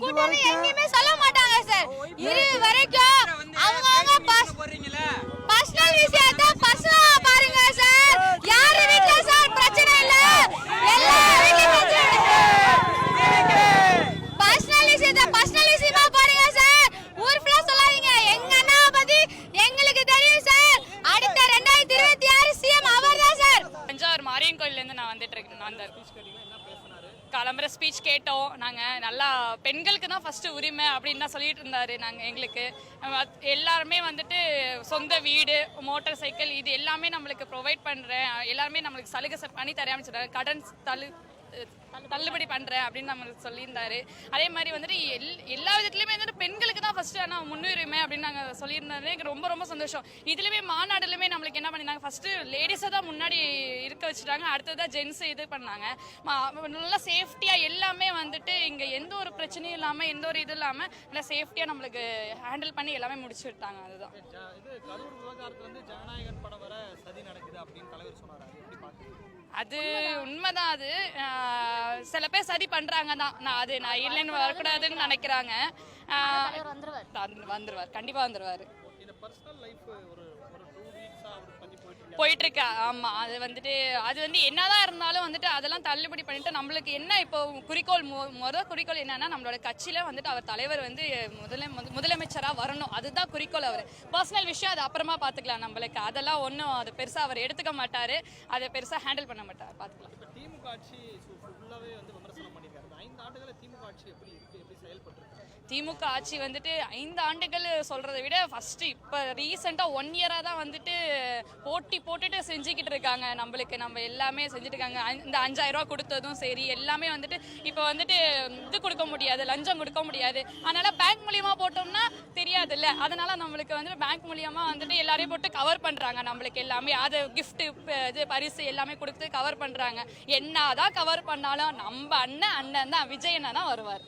கூட்டணி எங்கேயுமே சொல்ல மாட்டாங்க சார். இது வரைக்கும் அவங்க பர்சனல் விஷயத்தை பர்சனலா பாருங்க சார். யாரு வீட்ல சார் பிரச்சனை இல்ல, எல்லா வீட்லயும் பர்சனல் விஷயத்தை பர்சனல் விஷயமா பாருங்க சார். ஊர் ஃபுல்லா சொல்லாதீங்க. எங்க அண்ணா பத்தி எங்களுக்கு தெரியும் சார். அடுத்த 2026 சிஎம் அவர்தான் சார். தஞ்சாவூர் மாரியன் கோயில்ல இருந்து நான் வந்துட்டு இருக்கேன். நான் கிளம்புற ஸ்பீச் கேட்டோம். நாங்கள் நல்லா பெண்களுக்கு தான் ஃபஸ்ட்டு உரிமை அப்படின்னு தான் சொல்லிட்டு இருந்தாரு. நாங்கள் எங்களுக்கு எல்லாருமே வந்துட்டு சொந்த வீடு, மோட்டார் சைக்கிள் இது எல்லாமே நம்மளுக்கு ப்ரொவைட் பண்ணுறேன், எல்லாருமே நம்மளுக்கு சலுகை பண்ணி தரேன்னு சொல்கிறாரு. கடன் தள்ளுபடி பண்ணுறேன் அப்படின்னு நம்மளுக்கு சொல்லியிருந்தாரு. அதே மாதிரி வந்துட்டு எல்லா விதத்துலையுமே வந்துட்டு பெண்களுக்கு தான் ஃபஸ்ட்டு ஆனால் முன்னுரிமை அப்படின்னு நாங்கள் சொல்லியிருந்தாரு. எனக்கு ரொம்ப ரொம்ப சந்தோஷம். இதுலேயுமே மாநாடுலையுமே நம்மளுக்கு என்ன பண்ணியிருந்தாங்க, ஃபஸ்ட்டு லேடிஸை தான் முன்னாடி இருக்க வச்சுட்டாங்க, அடுத்ததான் ஜென்ஸு இது பண்ணாங்க. நல்லா சேஃப்டியாக எல்லாமே வந்துட்டு இங்கே எந்த ஒரு பிரச்சனையும் இல்லாமல் எந்த ஒரு இது இல்லாமல் நல்லா சேஃப்டியாக நம்மளுக்கு ஹேண்டில் பண்ணி எல்லாமே முடிச்சு விட்டாங்க. அதுதான் அது உண்மைதான். அது சில பேர் சரி பண்றாங்க தான். நான் இல்லைன்னு வரக்கூடாதுன்னு நினைக்கிறாங்க. வந்துருவார், கண்டிப்பா வந்துருவாரு. போயிட்டு இருக்கா. ஆமா, அது வந்து என்னதான் இருந்தாலும் வந்துட்டு அதெல்லாம் தள்ளுபடி பண்ணிட்டு நம்மளுக்கு என்ன இப்போ குறிக்கோள், குறிக்கோள் என்னன்னா நம்மளோட கட்சியில வந்துட்டு அவர் தலைவர் வந்து முதலமைச்சரா வரணும். அதுதான் குறிக்கோள். அவர் பர்சனல் விஷயம் அது அப்புறமா பாத்துக்கலாம். நம்மளுக்கு அதெல்லாம் ஒன்றும் அது பெருசா அவர் எடுத்துக்க மாட்டாரு, அதை பெருசா ஹேண்டில் பண்ண மாட்டார். பாத்துக்கலாம். திமுக ஆட்சி ஃபுல்லாவே வந்து விமர்சனம் பண்ணிருக்காரு. 5 ஆண்டுகள திமுக ஆட்சி எப்படி செயல்பட்டு இருக்கு? திமுக ஆட்சி வந்துட்டு 5 ஆண்டுகள் சொல்றதை விட ஃபர்ஸ்ட் இப்போ ரீசெண்டா 1 இயரா தான் வந்துட்டு போட்டுட்டு செஞ்சுக்கிட்டு இருக்காங்க. நம்மளுக்கு நம்ம எல்லாமே செஞ்சுட்டு இருக்காங்க. இந்த 5000 ரூபா கொடுத்ததும் சரி, எல்லாமே வந்துட்டு இப்போ வந்துட்டு இது கொடுக்க முடியாது, லஞ்சம் கொடுக்க முடியாது. அதனால பேங்க் மூலியமா போட்டோம்னா தெரியாது இல்ல, அதனால நம்மளுக்கு வந்து பேங்க் மூலியமா வந்துட்டு எல்லாரையும் போட்டு கவர் பண்றாங்க. நம்மளுக்கு எல்லாமே அது கிஃப்ட், இது பரிசு எல்லாமே கொடுத்து கவர் பண்றாங்க. என்னதான் கவர் பண்ணாலும் நம்ம அண்ணன் தான், விஜய் அண்ணன் தான் வருவார்.